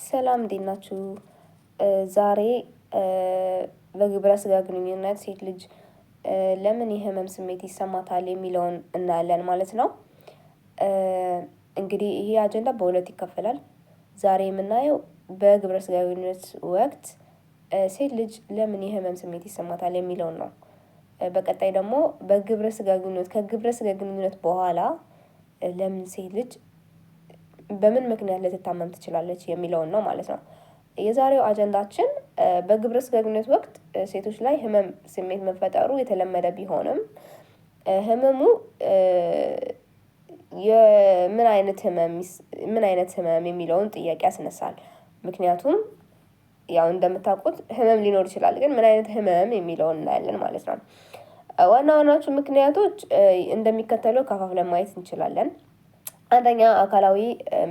ሰላም እንዴት ናችሁ? ዛሬ በግብረ ስጋ ግንኙነት ሴት ልጅ ለምን የህመም ስሜት ይሰማታል የሚለውን እናያለን ማለት ነው። እንግዲህ ይሄ አጀንዳ በሁለት ይከፈላል። ዛሬ የምናየው በግብረ ስጋ ግንኙነት ወቅት ሴት ልጅ ለምን የህመም ስሜት ይሰማታል የሚለውን ነው። በቀጣይ ደግሞ በግብረ ስጋ ግንኙነት ከግብረ ስጋ ግንኙነት በኋላ ለምን ሴት ልጅ በምን ምክንያት ልትታመም ትችላለች የሚለውን ነው ማለት ነው። የዛሬው አጀንዳችን በግብረ ስጋ ግንኙነት ወቅት ሴቶች ላይ ህመም ስሜት መፈጠሩ የተለመደ ቢሆንም ህመሙ የምን አይነት ህመም የሚለውን ጥያቄ ያስነሳል። ምክንያቱም ያው እንደምታውቁት ህመም ሊኖር ይችላል፣ ግን ምን አይነት ህመም የሚለውን እናያለን ማለት ነው። ዋና ዋናዎቹ ምክንያቶች እንደሚከተለው ከፋፍለን ማየት እንችላለን። አንደኛ አካላዊ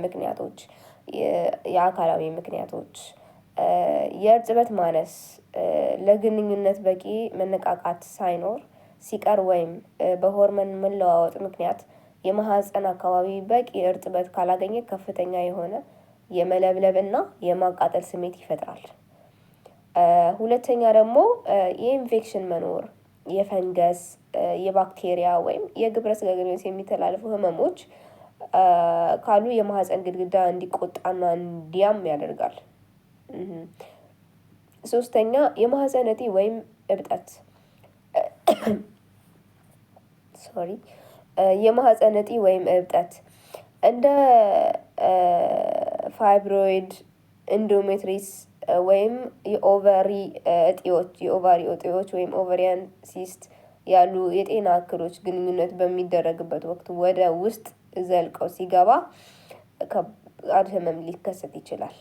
ምክንያቶች፣ የአካላዊ ምክንያቶች የእርጥበት ማነስ፣ ለግንኙነት በቂ መነቃቃት ሳይኖር ሲቀር ወይም በሆርመን መለዋወጥ ምክንያት የማህፀን አካባቢ በቂ እርጥበት ካላገኘ ከፍተኛ የሆነ የመለብለብና የማቃጠል ስሜት ይፈጥራል። ሁለተኛ ደግሞ የኢንፌክሽን መኖር፣ የፈንገስ፣ የባክቴሪያ ወይም የግብረ ስጋ ግንኙነት የሚተላለፉ ህመሞች ካሉ የማህፀን ግድግዳ እንዲቆጣና እንዲያም ያደርጋል። ሶስተኛ የማህፀን እጢ ወይም እብጠት የማህፀን እጢ ወይም እብጠት እንደ ፋይብሮይድ፣ ኢንዶሜትሪስ ወይም የኦቫሪ እጢዎች ወይም ኦቨሪያን ሲስት ያሉ የጤና እክሎች ግንኙነት በሚደረግበት ወቅት ወደ ውስጥ ዘልቀው ሲገባ ከባድ ህመም ሊከሰት ይችላል።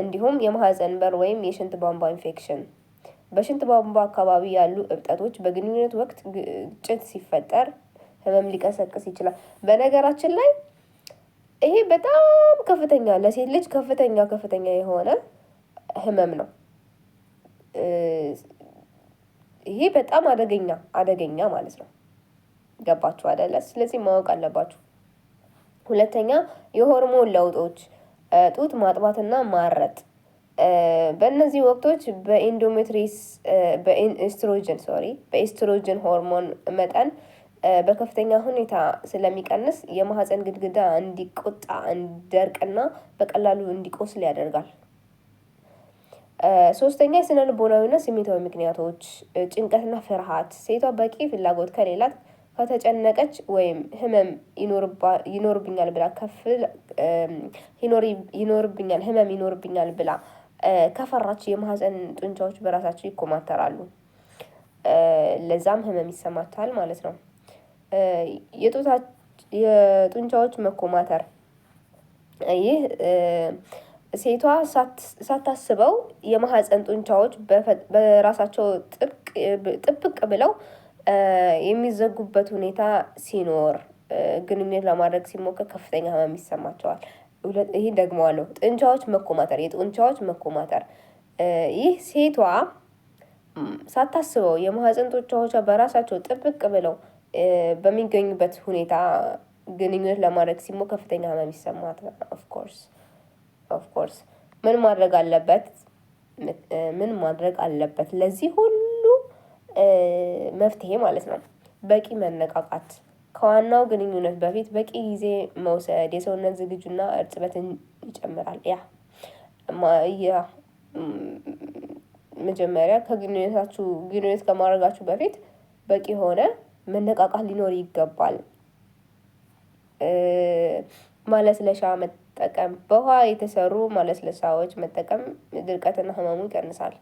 እንዲሁም የማህፀን በር ወይም የሽንት ቧንቧ ኢንፌክሽን፣ በሽንት ቧንቧ አካባቢ ያሉ እብጠቶች በግንኙነት ወቅት ግጭት ሲፈጠር ህመም ሊቀሰቅስ ይችላል። በነገራችን ላይ ይሄ በጣም ከፍተኛ ለሴት ልጅ ከፍተኛ የሆነ ህመም ነው። ይሄ በጣም አደገኛ ማለት ነው። ገባችሁ አይደለ? ስለዚህ ማወቅ አለባችሁ። ሁለተኛ የሆርሞን ለውጦች፣ ጡት ማጥባትና ማረጥ። በእነዚህ ወቅቶች በኤስትሮጅን ሆርሞን መጠን በከፍተኛ ሁኔታ ስለሚቀንስ የማህፀን ግድግዳ እንዲቆጣ፣ እንዲደርቅና በቀላሉ እንዲቆስል ያደርጋል። ሶስተኛ የስነ ልቦናዊና ስሜታዊ ምክንያቶች፣ ጭንቀትና ፍርሃት። ሴቷ በቂ ፍላጎት ከሌላት፣ ከተጨነቀች ወይም ህመም ይኖርብኛል ብላ ከፈራች የማህፀን ጡንቻዎች በራሳቸው ይኮማተራሉ። ለዛም ህመም ይሰማታል ማለት ነው። የጡንቻዎች መኮማተር፣ ይህ ሴቷ ሳታስበው የማህፀን ጡንቻዎች በራሳቸው ጥብቅ ብለው የሚዘጉበት ሁኔታ ሲኖር ግንኙነት ለማድረግ ሲሞከር ከፍተኛ ህመም ይሰማቸዋል። ይሄ ደግመዋለሁ፣ የጡንቻዎች መኮማተር። ይህ ሴቷ ሳታስበው የማህፀን ጡንቻዎቿ በራሳቸው ጥብቅ ብለው በሚገኙበት ሁኔታ ግንኙነት ለማድረግ ሲሞከር ከፍተኛ ህመም ይሰማታል። ኦፍኮርስ ምን ማድረግ አለበት ለዚህ ሁሉ መፍትሄ ማለት ነው? በቂ መነቃቃት፣ ከዋናው ግንኙነት በፊት በቂ ጊዜ መውሰድ የሰውነት ዝግጁና እርጥበትን ይጨምራል። መጀመሪያ ግንኙነት ከማድረጋችሁ በፊት በቂ የሆነ መነቃቃት ሊኖር ይገባል። ማለስለሻ መጠቀም፣ በውሃ የተሰሩ ማለስለሻዎች መጠቀም ድርቀትና ህመሙን ይቀንሳል።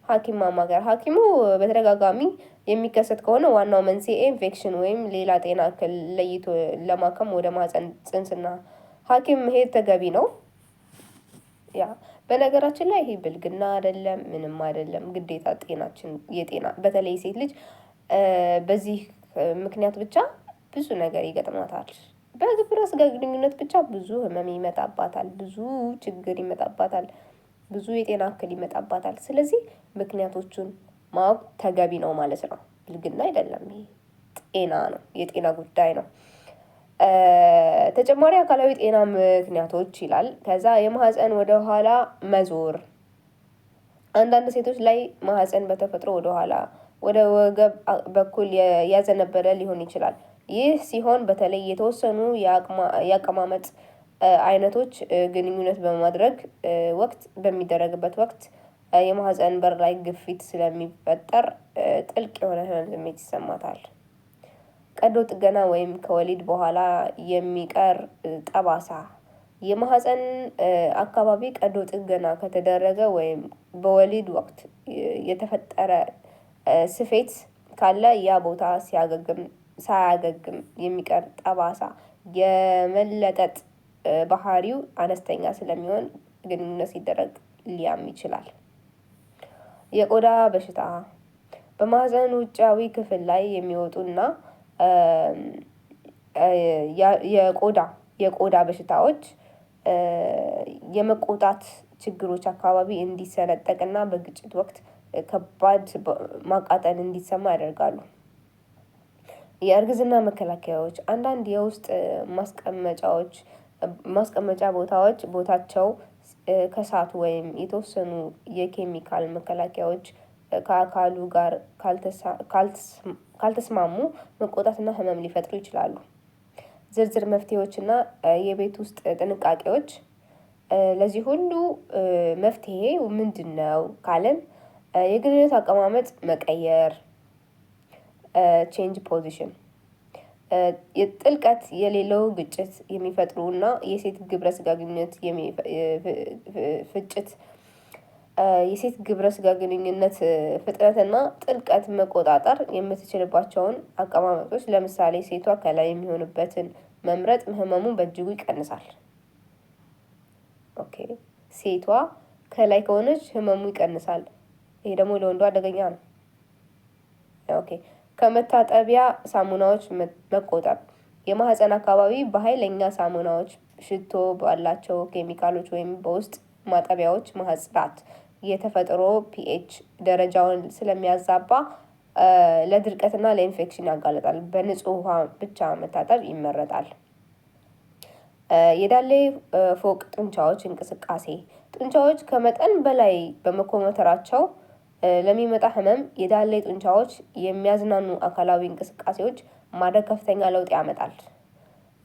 ሐኪም ማማከር፣ ሐኪሙ በተደጋጋሚ የሚከሰት ከሆነ ዋናው መንስኤ ኢንፌክሽን ወይም ሌላ ጤና እክል ለይቶ ለማከም ወደ ማህፀን ጽንስና ሐኪም መሄድ ተገቢ ነው። በነገራችን ላይ ይሄ ብልግና አይደለም፣ ምንም አይደለም። ግዴታ በተለይ ሴት ልጅ በዚህ ምክንያት ብቻ ብዙ ነገር ይገጥማታል። በግብረ ስጋ ግንኙነት ብቻ ብዙ ህመም ይመጣባታል፣ ብዙ ችግር ይመጣባታል፣ ብዙ የጤና እክል ይመጣባታል። ስለዚህ ምክንያቶቹን ማወቅ ተገቢ ነው ማለት ነው። ብልግና አይደለም፣ ይሄ ጤና ነው፣ የጤና ጉዳይ ነው። ተጨማሪ አካላዊ ጤና ምክንያቶች ይላል። ከዛ የማህፀን ወደ ኋላ መዞር፣ አንዳንድ ሴቶች ላይ ማህፀን በተፈጥሮ ወደ ኋላ ወደ ወገብ በኩል ያዘነበለ ሊሆን ይችላል። ይህ ሲሆን በተለይ የተወሰኑ የአቀማመጥ አይነቶች ግንኙነት በማድረግ ወቅት በሚደረግበት ወቅት የማህፀን በር ላይ ግፊት ስለሚፈጠር ጥልቅ የሆነ ህመም ስሜት ይሰማታል። ቀዶ ጥገና ወይም ከወሊድ በኋላ የሚቀር ጠባሳ፣ የማህፀን አካባቢ ቀዶ ጥገና ከተደረገ ወይም በወሊድ ወቅት የተፈጠረ ስፌት ካለ ያ ቦታ ሳያገግም የሚቀር ጠባሳ የመለጠጥ ባህሪው አነስተኛ ስለሚሆን ግንኙነት ሲደረግ ሊያም ይችላል። የቆዳ በሽታ፣ በማህፀን ውጫዊ ክፍል ላይ የሚወጡና የቆዳ በሽታዎች የመቆጣት ችግሮች አካባቢ እንዲሰነጠቅና በግጭት ወቅት ከባድ ማቃጠል እንዲሰማ ያደርጋሉ። የእርግዝና መከላከያዎች፣ አንዳንድ የውስጥ ማስቀመጫ ቦታቸው ከሳቱ ወይም የተወሰኑ የኬሚካል መከላከያዎች ከአካሉ ጋር ካልተስማሙ መቆጣትና ህመም ሊፈጥሩ ይችላሉ። ዝርዝር መፍትሄዎችና የቤት ውስጥ ጥንቃቄዎች፣ ለዚህ ሁሉ መፍትሄ ምንድን ነው ካልን የግንኙነት አቀማመጥ መቀየር፣ ቼንጅ ፖዚሽን፣ ጥልቀት የሌለው ግጭት የሚፈጥሩና የሴት ግብረ ስጋ ግንኙነት የሴት ግብረ ስጋ ግንኙነት ፍጥነትና ጥልቀት መቆጣጠር የምትችልባቸውን አቀማመጦች፣ ለምሳሌ ሴቷ ከላይ የሚሆንበትን መምረጥ ህመሙን በእጅጉ ይቀንሳል። ኦኬ፣ ሴቷ ከላይ ከሆነች ህመሙ ይቀንሳል። ይሄ ደግሞ ለወንዱ አደገኛ ነው። ኦኬ፣ ከመታጠቢያ ሳሙናዎች መቆጠብ፣ የማህፀን አካባቢ በኃይለኛ ሳሙናዎች፣ ሽቶ ባላቸው ኬሚካሎች ወይም በውስጥ ማጠቢያዎች ማጽዳት የተፈጥሮ ፒኤች ደረጃውን ስለሚያዛባ ለድርቀትና ለኢንፌክሽን ያጋለጣል። በንጹህ ውሃ ብቻ መታጠብ ይመረጣል። የዳሌ ፎቅ ጡንቻዎች እንቅስቃሴ፣ ጡንቻዎች ከመጠን በላይ በመኮመተራቸው ለሚመጣ ህመም የዳሌ ጡንቻዎች የሚያዝናኑ አካላዊ እንቅስቃሴዎች ማድረግ ከፍተኛ ለውጥ ያመጣል።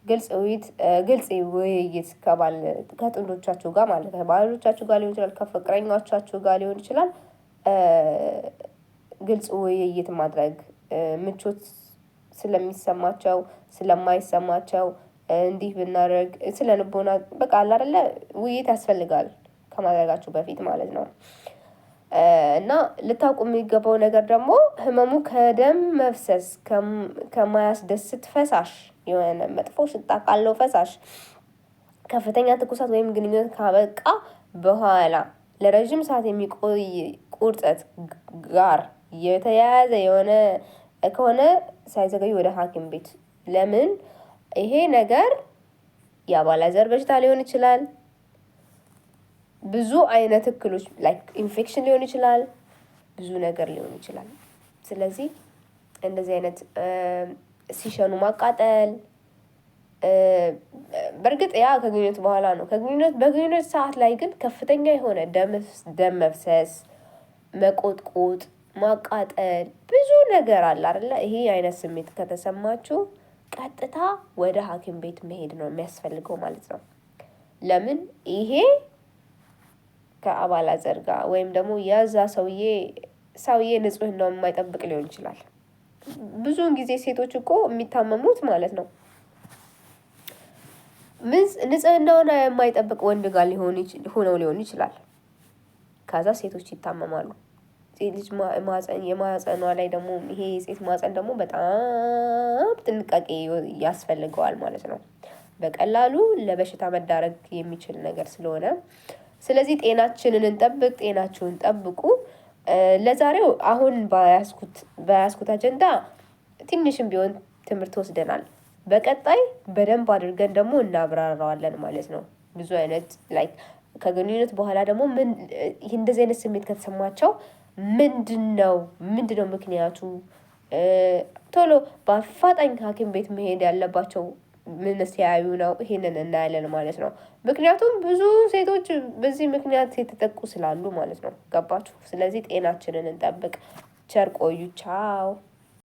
ግልጽ ውይይት ከጥንዶቻችሁ ጋር ማለት ከባሎቻችሁ ጋር ሊሆን ይችላል፣ ከፍቅረኞቻችሁ ጋር ሊሆን ይችላል። ግልጽ ውይይት ማድረግ ምቾት ስለሚሰማቸው ስለማይሰማቸው እንዲህ ብናደርግ ስለ ልቦና በቃ አለ አይደለ ውይይት ያስፈልጋል ከማድረጋችሁ በፊት ማለት ነው። እና ልታውቁ የሚገባው ነገር ደግሞ ህመሙ ከደም መፍሰስ ከማያስደስት ፈሳሽ የሆነ መጥፎ ሽታ ካለው ፈሳሽ ከፍተኛ ትኩሳት ወይም ግንኙነት ካበቃ በኋላ ለረጅም ሰዓት የሚቆይ ቁርጠት ጋር የተያያዘ የሆነ ከሆነ ሳይዘገዩ ወደ ሐኪም ቤት። ለምን ይሄ ነገር የአባላዘር በሽታ ሊሆን ይችላል። ብዙ አይነት እክሎች ላይክ ኢንፌክሽን ሊሆን ይችላል። ብዙ ነገር ሊሆን ይችላል። ስለዚህ እንደዚህ አይነት ሲሸኑ ማቃጠል በእርግጥ ያ ከግንኙነት በኋላ ነው። በግንኙነት ሰዓት ላይ ግን ከፍተኛ የሆነ ደም መፍሰስ፣ መቆጥቆጥ፣ ማቃጠል ብዙ ነገር አለ አይደለ? ይሄ አይነት ስሜት ከተሰማችሁ ቀጥታ ወደ ሐኪም ቤት መሄድ ነው የሚያስፈልገው ማለት ነው። ለምን ይሄ ከአባላዘር ጋር ወይም ደግሞ የዛ ሰውዬ ንጽህናውን የማይጠብቅ ሊሆን ይችላል። ብዙውን ጊዜ ሴቶች እኮ የሚታመሙት ማለት ነው ንጽህናውን የማይጠብቅ ወንድ ጋር ሊሆን ይችላል። ከዛ ሴቶች ይታመማሉ። ሴት ልጅ የማህፀኗ ላይ ደግሞ ይሄ የሴት ማህፀን ደግሞ በጣም ጥንቃቄ ያስፈልገዋል ማለት ነው። በቀላሉ ለበሽታ መዳረግ የሚችል ነገር ስለሆነ ስለዚህ ጤናችንን እንጠብቅ፣ ጤናችሁን ጠብቁ። ለዛሬው አሁን በያዝኩት አጀንዳ ትንሽም ቢሆን ትምህርት ወስደናል። በቀጣይ በደንብ አድርገን ደግሞ እናብራራዋለን ማለት ነው። ብዙ አይነት ላይክ ከግንኙነት በኋላ ደግሞ እንደዚህ አይነት ስሜት ከተሰማቸው ምንድነው ምክንያቱ? ቶሎ በአፋጣኝ ሐኪም ቤት መሄድ ያለባቸው ምን ሲያዩ ነው? ይሄንን እናያለን ማለት ነው። ምክንያቱም ብዙ ሴቶች በዚህ ምክንያት የተጠቁ ስላሉ ማለት ነው። ገባችሁ? ስለዚህ ጤናችንን እንጠብቅ። ቸር ቆዩ። ቻው